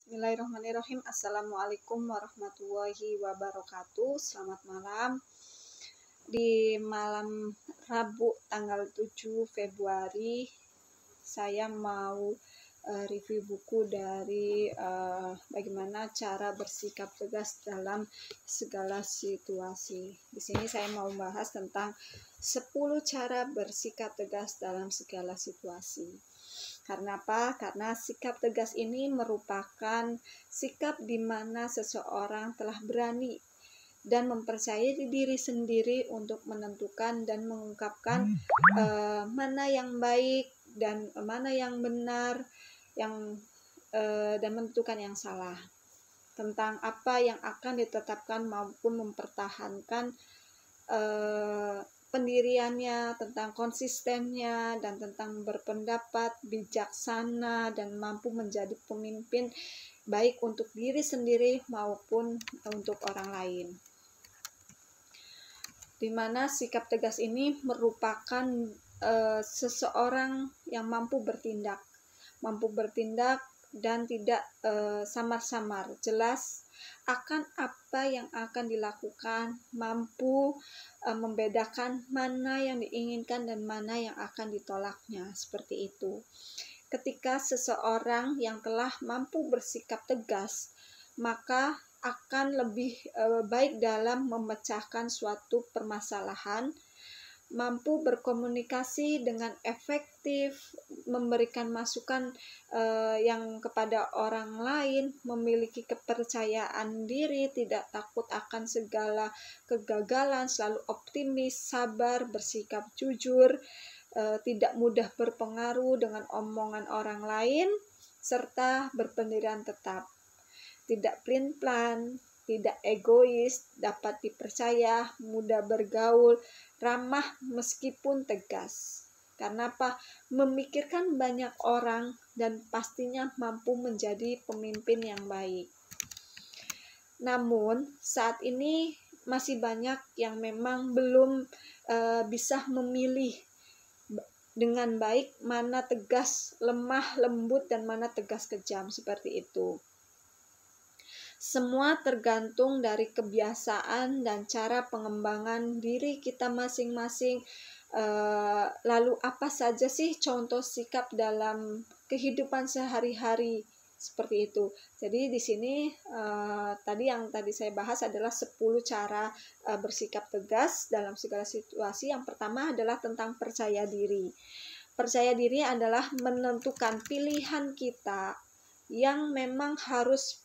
Bismillahirrahmanirrahim. Assalamualaikum warahmatullahi wabarakatuh. Selamat malam. Di malam Rabu tanggal 7 Februari saya mau review buku dari bagaimana cara bersikap tegas dalam segala situasi. Di sini saya mau membahas tentang 10 cara bersikap tegas dalam segala situasi. Karena apa? Karena sikap tegas ini merupakan sikap di mana seseorang telah berani dan mempercayai diri sendiri untuk menentukan dan mengungkapkan mana yang baik dan mana yang benar, dan menentukan yang salah, tentang apa yang akan ditetapkan maupun mempertahankan pendiriannya, tentang konsistennya, dan tentang berpendapat bijaksana dan mampu menjadi pemimpin baik untuk diri sendiri maupun untuk orang lain. Di mana sikap tegas ini merupakan seseorang yang mampu bertindak dan tidak samar-samar, jelas akan apa yang akan dilakukan, mampu membedakan mana yang diinginkan dan mana yang akan ditolaknya, seperti itu. Ketika seseorang yang telah mampu bersikap tegas, maka akan lebih baik dalam memecahkan suatu permasalahan, mampu berkomunikasi dengan efektif, memberikan masukan yang kepada orang lain, memiliki kepercayaan diri, tidak takut akan segala kegagalan, selalu optimis, sabar, bersikap jujur, tidak mudah berpengaruh dengan omongan orang lain, serta berpendirian tetap, tidak pelin-pelan, tidak egois, dapat dipercaya, mudah bergaul, ramah meskipun tegas. Karena apa? Memikirkan banyak orang dan pastinya mampu menjadi pemimpin yang baik. Namun saat ini masih banyak yang memang belum bisa memilih dengan baik mana tegas, lemah, lembut, dan mana tegas, kejam, seperti itu. Semua tergantung dari kebiasaan dan cara pengembangan diri kita masing-masing. Lalu apa saja sih contoh sikap dalam kehidupan sehari-hari seperti itu. Jadi di sini tadi saya bahas adalah 10 cara bersikap tegas dalam segala situasi. Yang pertama adalah tentang percaya diri. Percaya diri adalah menentukan pilihan kita yang memang harus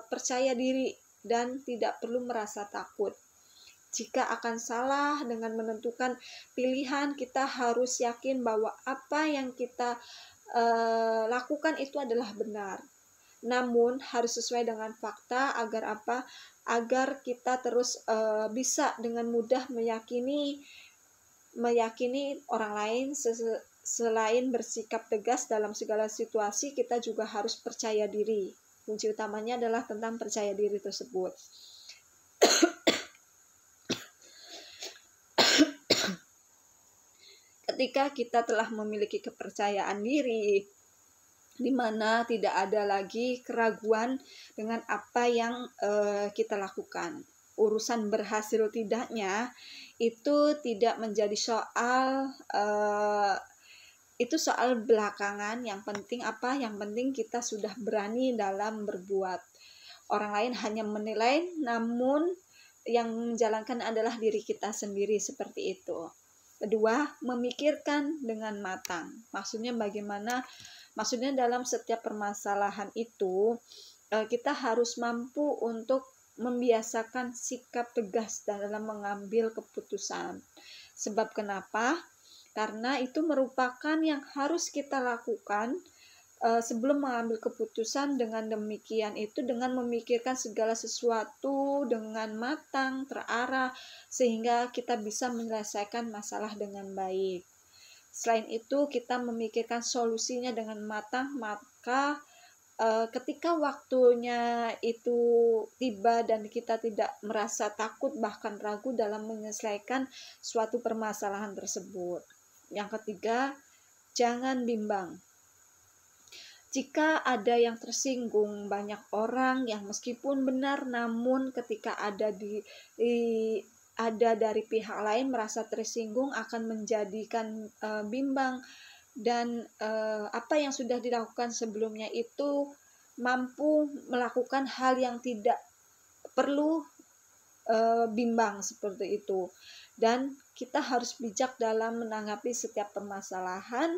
percaya diri dan tidak perlu merasa takut. Jika akan salah dengan menentukan pilihan, kita harus yakin bahwa apa yang kita lakukan itu adalah benar. Namun harus sesuai dengan fakta agar apa? Agar kita terus bisa dengan mudah meyakini orang lain. Selain bersikap tegas dalam segala situasi, kita juga harus percaya diri. Kunci utamanya adalah tentang percaya diri tersebut. Ketika kita telah memiliki kepercayaan diri, di mana tidak ada lagi keraguan dengan apa yang kita lakukan, urusan berhasil tidaknya itu tidak menjadi soal itu soal belakangan. Yang penting apa? Yang penting kita sudah berani dalam berbuat. Orang lain hanya menilai, namun yang menjalankan adalah diri kita sendiri, seperti itu. Kedua, memikirkan dengan matang. Maksudnya bagaimana? Maksudnya dalam setiap permasalahan itu kita harus mampu untuk membiasakan sikap tegas dalam mengambil keputusan. Sebab kenapa? Karena itu merupakan yang harus kita lakukan sebelum mengambil keputusan. Dengan demikian itu dengan memikirkan segala sesuatu dengan matang, terarah, sehingga kita bisa menyelesaikan masalah dengan baik. Selain itu kita memikirkan solusinya dengan matang, maka ketika waktunya itu tiba dan kita tidak merasa takut bahkan ragu dalam menyelesaikan suatu permasalahan tersebut. Yang ketiga, jangan bimbang. Jika ada yang tersinggung, banyak orang yang meskipun benar namun ketika ada dari pihak lain merasa tersinggung akan menjadikan bimbang, dan apa yang sudah dilakukan sebelumnya itu mampu melakukan hal yang tidak perlu bimbang seperti itu. Dan kita harus bijak dalam menanggapi setiap permasalahan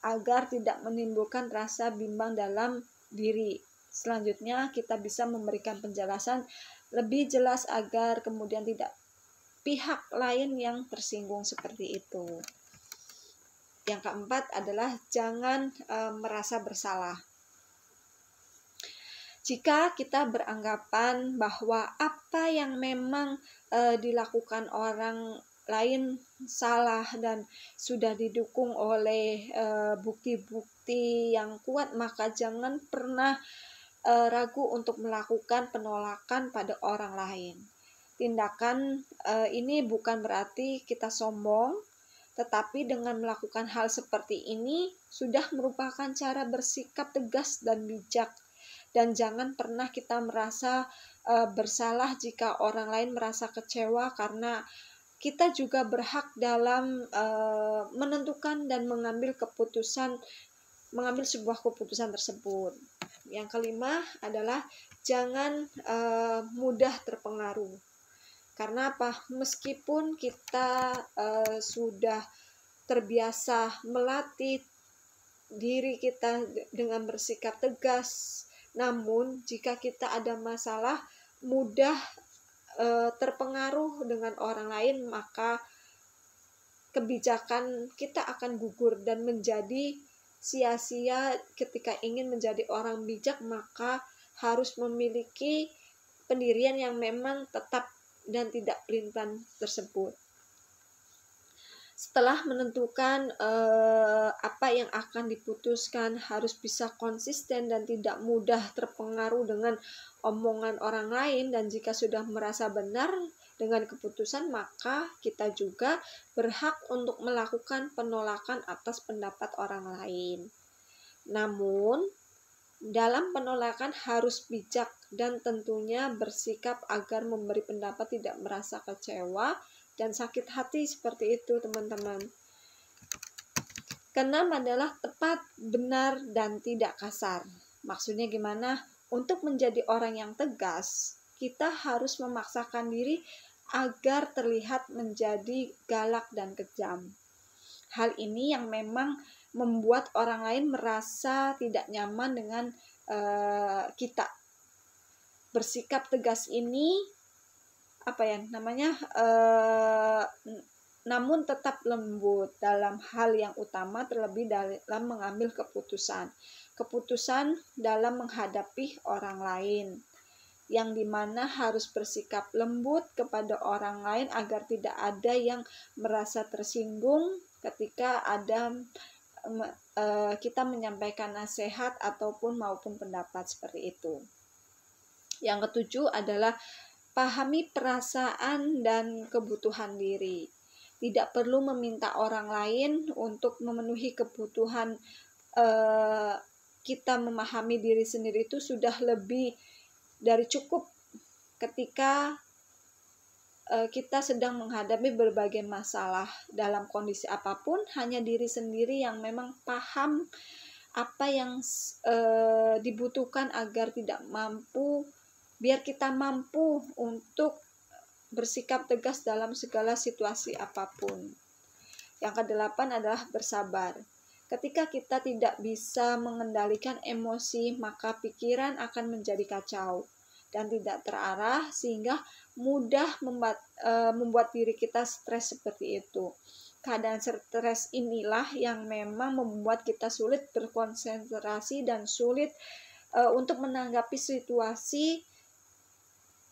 agar tidak menimbulkan rasa bimbang dalam diri. Selanjutnya kita bisa memberikan penjelasan lebih jelas agar kemudian tidak pihak lain yang tersinggung seperti itu. Yang keempat adalah jangan merasa bersalah. Jika kita beranggapan bahwa apa yang memang dilakukan orang lain salah dan sudah didukung oleh bukti-bukti yang kuat, maka jangan pernah ragu untuk melakukan penolakan pada orang lain. Tindakan ini bukan berarti kita sombong, tetapi dengan melakukan hal seperti ini sudah merupakan cara bersikap tegas dan bijak. Dan jangan pernah kita merasa bersalah jika orang lain merasa kecewa, karena kita juga berhak dalam menentukan dan mengambil sebuah keputusan tersebut. Yang kelima adalah jangan mudah terpengaruh. Karena apa? Meskipun kita sudah terbiasa melatih diri kita dengan bersikap tegas, namun jika kita ada masalah mudah terpengaruh dengan orang lain, maka kebijakan kita akan gugur dan menjadi sia-sia. Ketika ingin menjadi orang bijak, maka harus memiliki pendirian yang memang tetap dan tidak pelintan tersebut. Setelah menentukan apa yang akan diputuskan, harus bisa konsisten dan tidak mudah terpengaruh dengan omongan orang lain. Dan jika sudah merasa benar dengan keputusan, maka kita juga berhak untuk melakukan penolakan atas pendapat orang lain. Namun, dalam penolakan harus bijak dan tentunya bersikap agar memberi pendapat tidak merasa kecewa dan sakit hati seperti itu, teman-teman. Keenam adalah tepat, benar, dan tidak kasar. Maksudnya gimana? Untuk menjadi orang yang tegas, kita harus memaksakan diri agar terlihat menjadi galak dan kejam. Hal ini yang memang membuat orang lain merasa tidak nyaman dengan kita. Bersikap tegas ini namun tetap lembut dalam hal yang utama, terlebih dalam mengambil keputusan dalam menghadapi orang lain, yang dimana harus bersikap lembut kepada orang lain agar tidak ada yang merasa tersinggung ketika kita menyampaikan nasihat ataupun maupun pendapat seperti itu. Yang ketujuh adalah pahami perasaan dan kebutuhan diri. Tidak perlu meminta orang lain untuk memenuhi kebutuhan kita. Memahami diri sendiri itu sudah lebih dari cukup ketika kita sedang menghadapi berbagai masalah. Dalam kondisi apapun, hanya diri sendiri yang memang paham apa yang dibutuhkan biar kita mampu untuk bersikap tegas dalam segala situasi apapun. Yang kedelapan adalah bersabar. Ketika kita tidak bisa mengendalikan emosi, maka pikiran akan menjadi kacau dan tidak terarah, sehingga mudah membuat diri kita stres seperti itu. Keadaan stres inilah yang memang membuat kita sulit berkonsentrasi dan sulit untuk menanggapi situasi,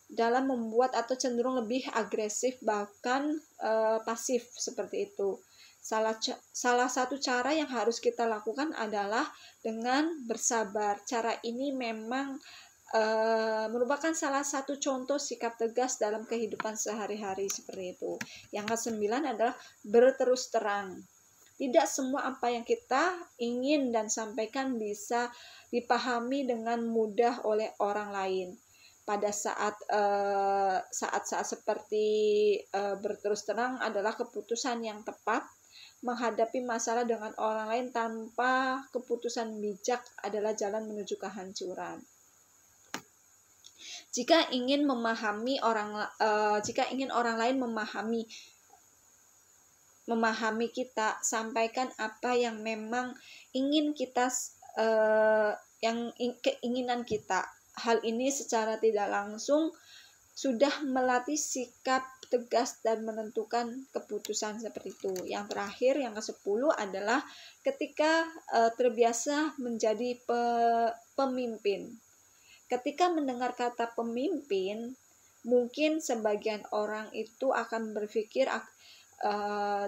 dalam membuat atau cenderung lebih agresif, bahkan pasif seperti itu. Salah satu cara yang harus kita lakukan adalah dengan bersabar. Cara ini memang merupakan salah satu contoh sikap tegas dalam kehidupan sehari-hari seperti itu. Yang ke-9 adalah berterus terang. Tidak semua apa yang kita ingin dan sampaikan bisa dipahami dengan mudah oleh orang lain. Pada saat-saat seperti berterus terang adalah keputusan yang tepat. Menghadapi masalah dengan orang lain tanpa keputusan bijak adalah jalan menuju kehancuran. Jika ingin orang lain memahami kita, sampaikan apa yang memang ingin kita, keinginan kita. Hal ini secara tidak langsung sudah melatih sikap tegas dan menentukan keputusan seperti itu. Yang terakhir, yang ke-10 adalah ketika terbiasa menjadi pemimpin. Ketika mendengar kata pemimpin, mungkin sebagian orang itu akan berpikir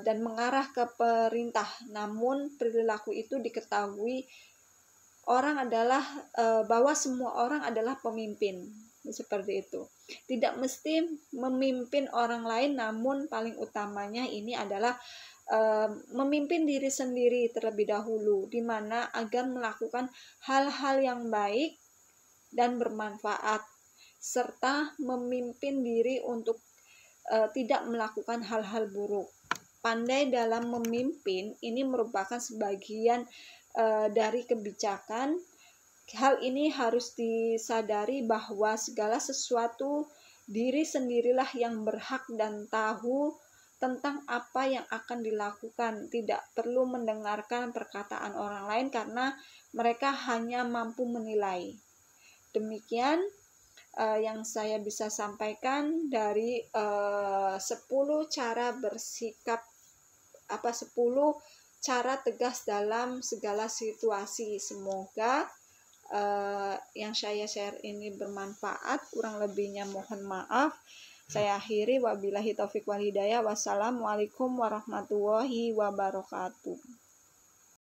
dan mengarah ke perintah. Namun perilaku itu diketahui bahwa semua orang adalah pemimpin. Seperti itu. Tidak mesti memimpin orang lain, namun paling utamanya ini adalah memimpin diri sendiri terlebih dahulu, di mana agar melakukan hal-hal yang baik dan bermanfaat, serta memimpin diri untuk tidak melakukan hal-hal buruk. Pandai dalam memimpin ini merupakan sebagian dari kebijakan. Hal ini harus disadari bahwa segala sesuatu diri sendirilah yang berhak dan tahu tentang apa yang akan dilakukan. Tidak perlu mendengarkan perkataan orang lain karena mereka hanya mampu menilai. Demikian yang saya bisa sampaikan dari 10 cara bersikap 10 cara tegas dalam segala situasi. Semoga yang saya share ini bermanfaat. Kurang lebihnya mohon maaf. Saya akhiri, wabillahi taufik wal hidayah. Wassalamualaikum warahmatullahi wabarakatuh.